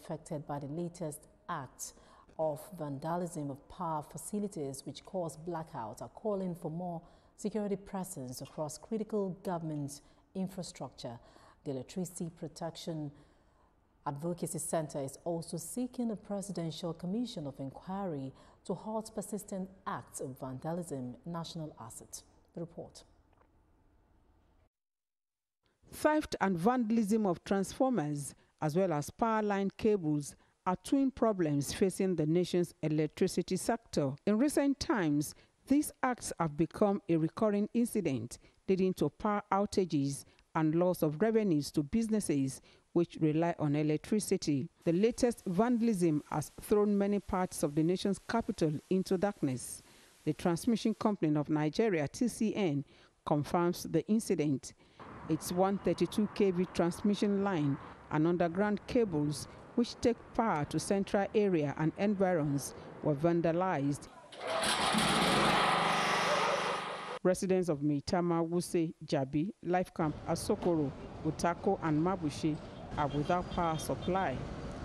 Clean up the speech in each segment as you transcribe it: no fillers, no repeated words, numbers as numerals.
affected by the latest acts of vandalism of power facilities which caused blackouts are calling for more security presence across critical government infrastructure. The Electricity Protection Advocacy Center is also seeking a presidential commission of inquiry to halt persistent acts of vandalism, national asset. The report. Theft and vandalism of transformers, as well as power line cables, are twin problems facing the nation's electricity sector. In recent times, these acts have become a recurring incident, leading to power outages and loss of revenues to businesses which rely on electricity. The latest vandalism has thrown many parts of the nation's capital into darkness. The Transmission Company of Nigeria, TCN, confirms the incident. Its 132 kV transmission line and underground cables, which take power to central area and environs, were vandalized. Residents of Maitama, Wuse, Jabi, Life Camp, Asokoro, Utako, and Mabushi are without power supply.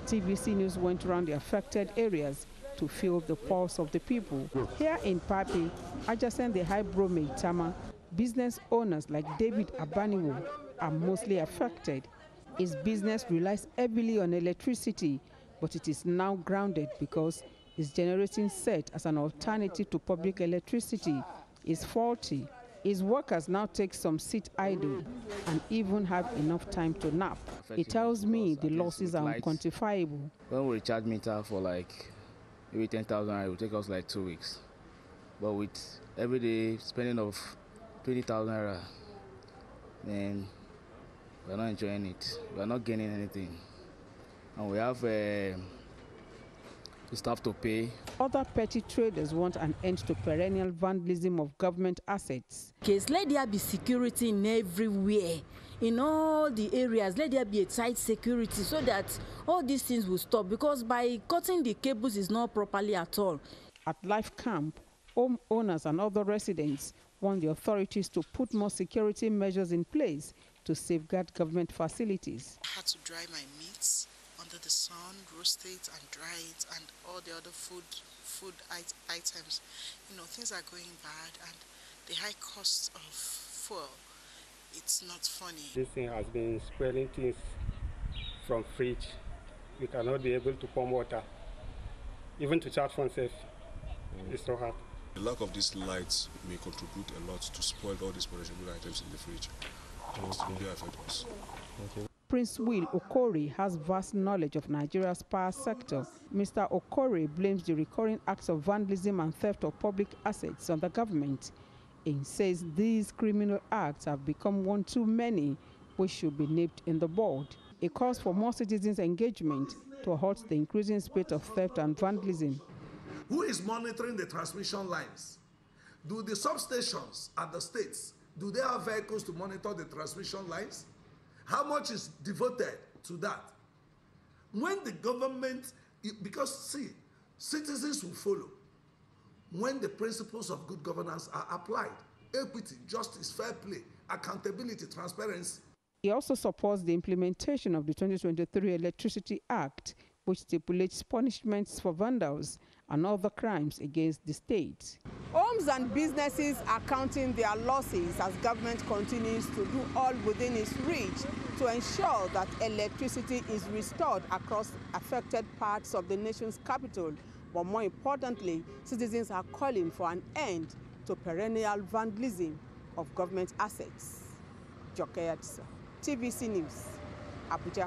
TVC News went around the affected areas to feel the pulse of the people. Here in Papi, adjacent the Hybro Maitama, business owners like David Abaniwo are mostly affected. His business relies heavily on electricity, but it is now grounded because his generating set as an alternative to public electricity is faulty. His workers now take some sit idle and even have enough time to nap. He tells me the losses are unquantifiable. When we recharge meter for like maybe 10,000, it will take us like 2 weeks. But with everyday spending of 20,000 naira, then we're not enjoying it. We're not gaining anything. And we have staff to pay. Other petty traders want an end to perennial vandalism of government assets. Let there be security in everywhere, in all the areas. Let there be a tight security so that all these things will stop, because by cutting the cables is not properly at all. At Life Camp, homeowners and other residents want the authorities to put more security measures in place to safeguard government facilities. I had to dry my meats under the sun, roast it and dry it, and all the other food items. You know, things are going bad, and the high cost of fuel, it's not funny. This thing has been spoiling things from fridge. We cannot be able to pump water, even to charge phone safe. It's so hard. The lack of these lights may contribute a lot to spoil all these perishable items in the fridge. It will affect us. Prince Will Okori has vast knowledge of Nigeria's power sector. Mr. Okori blames the recurring acts of vandalism and theft of public assets on the government. He says these criminal acts have become one too many, which should be nipped in the bud. He calls for more citizens' engagement to halt the increasing spate of theft and vandalism. Who is monitoring the transmission lines? Do the substations at the states, do they have vehicles to monitor the transmission lines? How much is devoted to that? When the government, because see, citizens will follow when the principles of good governance are applied. Equity, justice, fair play, accountability, transparency. He also supports the implementation of the 2023 Electricity Act, which stipulates punishments for vandals and other crimes against the state. Homes and businesses are counting their losses as government continues to do all within its reach to ensure that electricity is restored across affected parts of the nation's capital. But more importantly, citizens are calling for an end to perennial vandalism of government assets. Jokeyatsa, TVC News, Abuja.